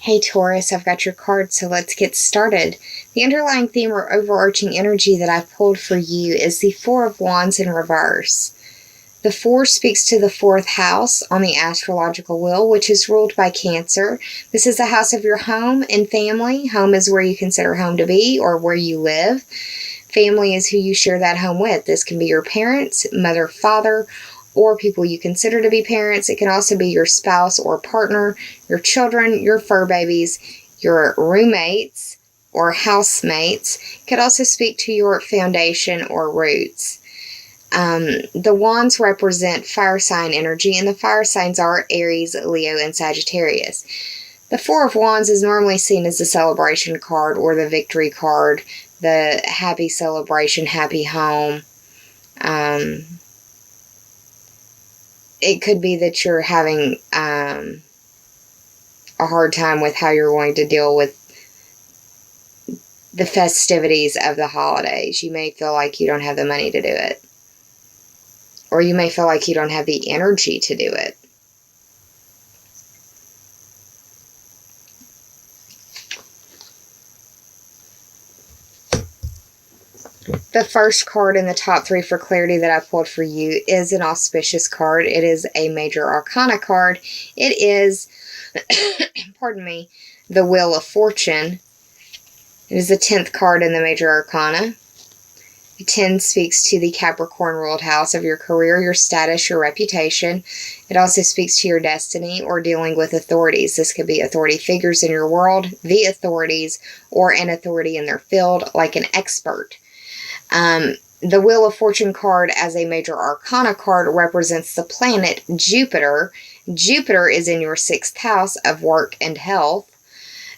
Hey Taurus, I've got your card, so let's get started. The underlying theme or overarching energy that I've pulled for you is the Four of Wands in reverse. The Four speaks to the fourth house on the astrological wheel, which is ruled by Cancer. This is the house of your home and family. Home is where you consider home to be or where you live. Family is who you share that home with. This can be your parents, mother, father, or people you consider to be parents. It can also be your spouse or partner, your children, your fur babies, your roommates or housemates. It could also speak to your foundation or roots. The wands represent fire sign energy, and the fire signs are Aries, Leo, and Sagittarius. The Four of Wands is normally seen as the celebration card or the victory card, the happy celebration, happy home. It could be that you're having a hard time with how you're going to deal with the festivities of the holidays. You may feel like you don't have the money to do it. Or you may feel like you don't have the energy to do it. The first card in the top three for clarity that I pulled for you is an auspicious card. It is a major arcana card. It is, pardon me, the Wheel of Fortune. It is the 10th card in the major arcana. 10 speaks to the Capricorn ruled house of your career, your status, your reputation. It also speaks to your destiny or dealing with authorities. This could be authority figures in your world, the authorities, or an authority in their field, like an expert. The Wheel of Fortune card as a major arcana card represents the planet Jupiter. Jupiter is in your 6th house of work and health.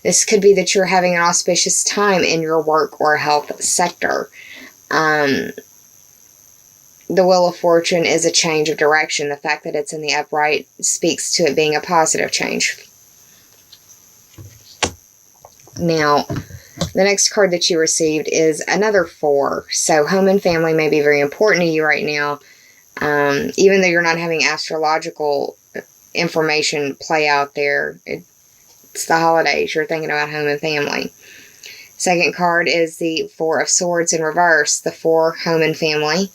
This could be that you're having an auspicious time in your work or health sector. The Wheel of Fortune is a change of direction. The fact that it's in the upright speaks to it being a positive change. Now, the next card that you received is another 4. So home and family may be very important to you right now. Even though you're not having astrological information play out there, it's the holidays. You're thinking about home and family. Second card is the Four of Swords in reverse. The 4, home and family,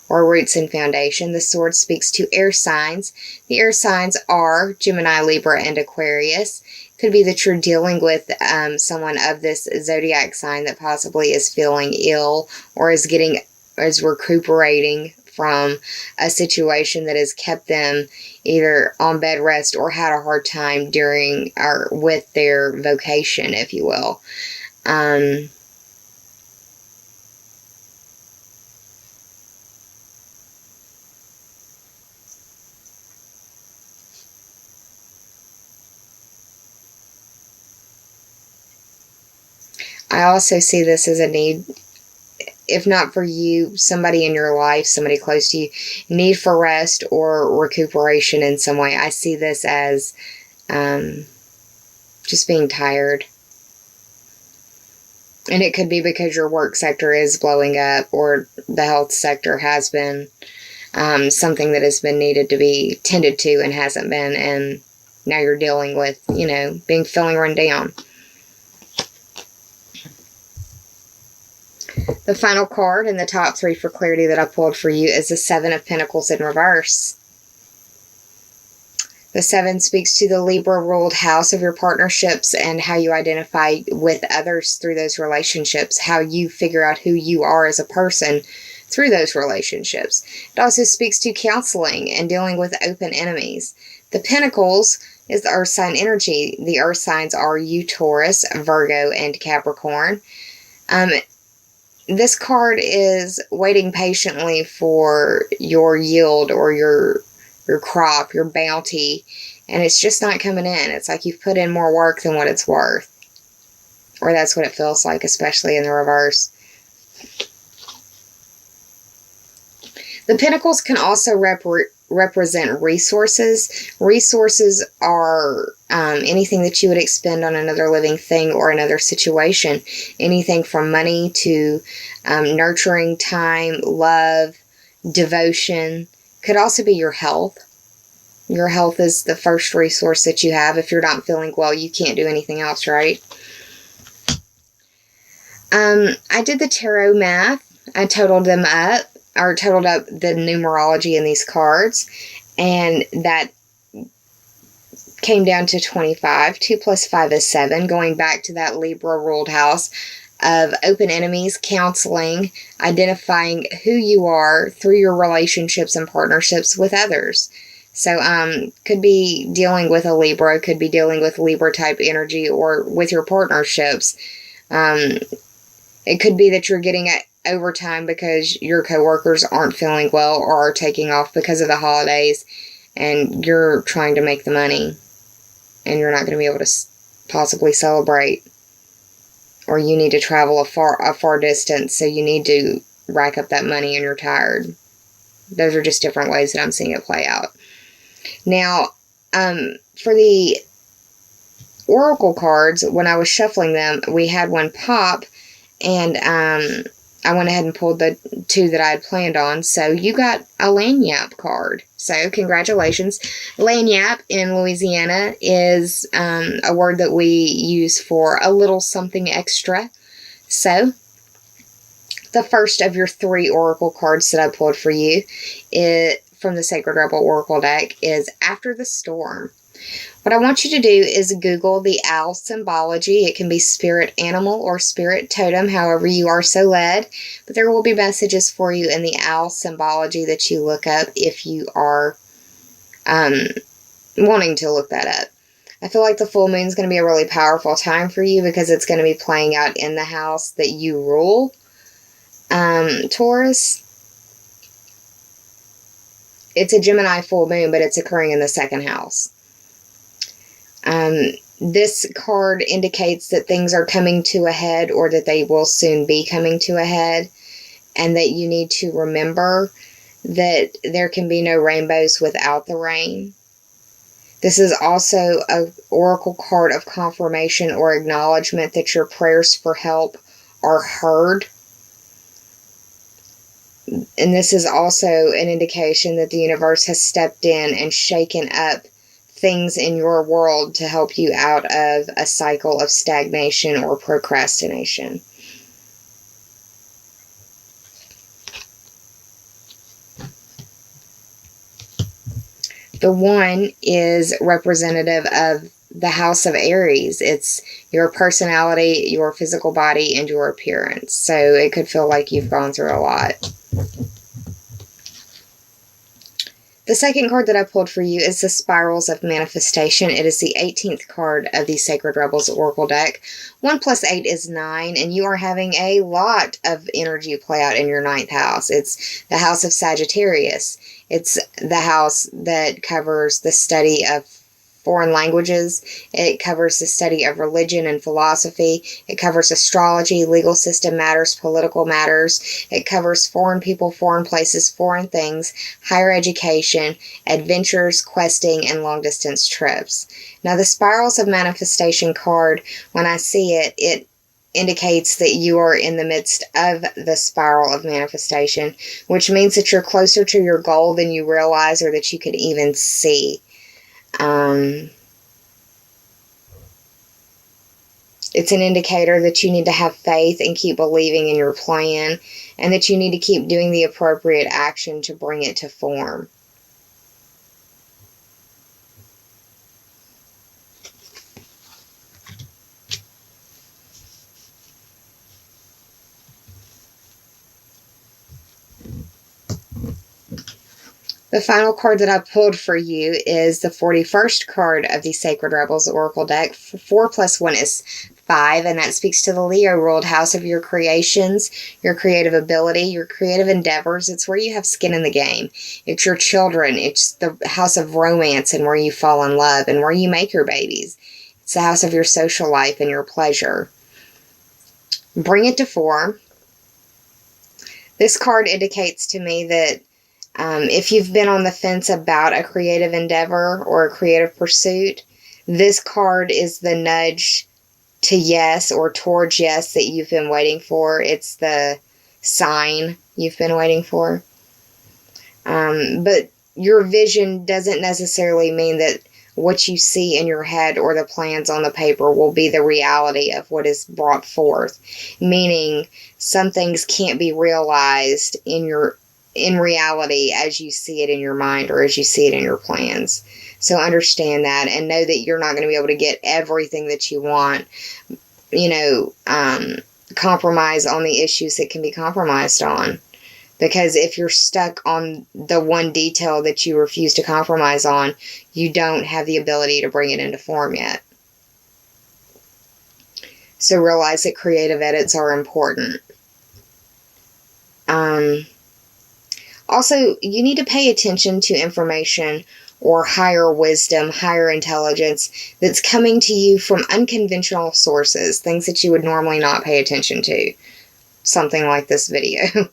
or roots and foundation. The sword speaks to air signs. The air signs are Gemini, Libra, and Aquarius. Could be that you're dealing with someone of this zodiac sign that possibly is feeling ill or is recuperating from a situation that has kept them either on bed rest or had a hard time during or with their vocation, if you will. I also see this as a need, if not for you, somebody in your life, somebody close to you, need for rest or recuperation in some way. I see this as just being tired. And it could be because your work sector is blowing up or the health sector has been something that has been needed to be tended to and hasn't been. And now you're dealing with, feeling run down. The final card in the top 3 for clarity that I pulled for you is the 7 of Pentacles in reverse. The 7 speaks to the Libra-ruled house of your partnerships and how you identify with others through those relationships, how you figure out who you are as a person through those relationships. It also speaks to counseling and dealing with open enemies. The Pentacles is the earth sign energy. The earth signs are you, Taurus, Virgo, and Capricorn. This card is waiting patiently for your yield or your crop, your bounty, and it's just not coming in. It's like you've put in more work than what it's worth. Or that's what it feels like, especially in the reverse. The Pentacles can also represent resources. Resources are anything that you would expend on another living thing or another situation. Anything from money to nurturing time, love, devotion. Could also be your health. Your health is the first resource that you have. If you're not feeling well, you can't do anything else, right? I did the tarot math. I totaled them up, or totaled up the numerology in these cards, and that came down to 25. 2 plus 5 is 7, going back to that Libra ruled house of open enemies, counseling, identifying who you are through your relationships and partnerships with others. So, could be dealing with a Libra, could be dealing with Libra type energy, or with your partnerships. It could be that you're getting overtime because your coworkers aren't feeling well or are taking off because of the holidays, and you're trying to make the money, and you're not going to be able to possibly celebrate. Or you need to travel a far distance, so you need to rack up that money and you're tired. Those are just different ways that I'm seeing it play out. Now, for the oracle cards, when I was shuffling them, we had one pop, and I went ahead and pulled the 2 that I had planned on. So you got a lagniappe card. So congratulations. Lagniappe in Louisiana is a word that we use for a little something extra. So the first of your 3 oracle cards that I pulled for you from the Sacred Rebel Oracle deck is After the Storm. What I want you to do is Google the owl symbology. It can be spirit animal or spirit totem, however you are so led. But there will be messages for you in the owl symbology that you look up if you are wanting to look that up. I feel like the full moon is going to be a really powerful time for you because it's going to be playing out in the house that you rule. Taurus. It's a Gemini full moon, but it's occurring in the 2nd house. This card indicates that things are coming to a head, or that they will soon be coming to a head, and that you need to remember that there can be no rainbows without the rain. This is also an oracle card of confirmation or acknowledgement that your prayers for help are heard. And this is also an indication that the universe has stepped in and shaken up things in your world to help you out of a cycle of stagnation or procrastination. The 1 is representative of the house of Aries. It's your personality, your physical body, and your appearance. So it could feel like you've gone through a lot. The second card that I pulled for you is the Spirals of Manifestation. It is the 18th card of the Sacred Rebels Oracle deck. 1 plus 8 is 9, and you are having a lot of energy play out in your 9th house. It's the house of Sagittarius. It's the house that covers the study of foreign languages. It covers the study of religion and philosophy. It covers astrology, legal system matters, political matters. It covers foreign people, foreign places, foreign things, higher education, adventures, questing, and long-distance trips. Now, the Spirals of Manifestation card, when I see it, it indicates that you are in the midst of the spiral of manifestation, which means that you're closer to your goal than you realize or that you could even see. It's an indicator that you need to have faith and keep believing in your plan, and that you need to keep doing the appropriate action to bring it to form. The final card that I pulled for you is the 41st card of the Sacred Rebels Oracle deck. 4 plus 1 is 5, and that speaks to the Leo ruled house of your creations, your creative ability, your creative endeavors. It's where you have skin in the game. It's your children. It's the house of romance and where you fall in love and where you make your babies. It's the house of your social life and your pleasure. Bring it to form. This card indicates to me that if you've been on the fence about a creative endeavor or a creative pursuit, this card is the nudge to yes or towards yes that you've been waiting for. It's the sign you've been waiting for. But your vision doesn't necessarily mean that what you see in your head or the plans on the paper will be the reality of what is brought forth. Meaning, some things can't be realized in reality as you see it in your mind or as you see it in your plans. So understand that and know that you're not going to be able to get everything that you want. Compromise on the issues that can be compromised on. Because if you're stuck on the one detail that you refuse to compromise on, you don't have the ability to bring it into form yet. So realize that creative edits are important. Also, you need to pay attention to information or higher wisdom, higher intelligence that's coming to you from unconventional sources, things that you would normally not pay attention to. Something like this video.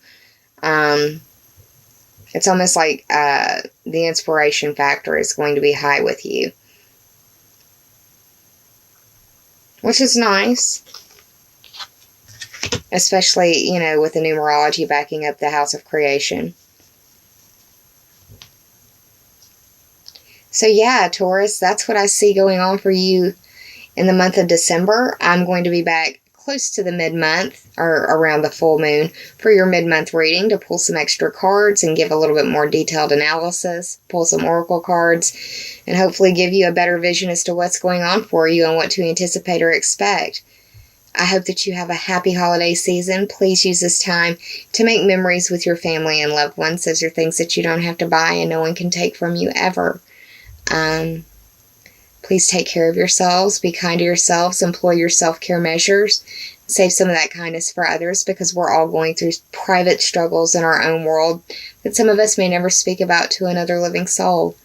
It's almost like the inspiration factor is going to be high with you. Which is nice. Especially, with the numerology backing up the house of creation. So yeah, Taurus, that's what I see going on for you in the month of December. I'm going to be back close to the mid-month or around the full moon for your mid-month reading to pull some extra cards and give a little bit more detailed analysis, pull some oracle cards, and hopefully give you a better vision as to what's going on for you and what to anticipate or expect. I hope that you have a happy holiday season. Please use this time to make memories with your family and loved ones. Those are things that you don't have to buy and no one can take from you ever. Please take care of yourselves, be kind to yourselves, employ your self-care measures, save some of that kindness for others because we're all going through private struggles in our own world that some of us may never speak about to another living soul.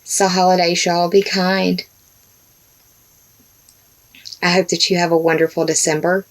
So holidays, y'all, be kind. I hope that you have a wonderful December.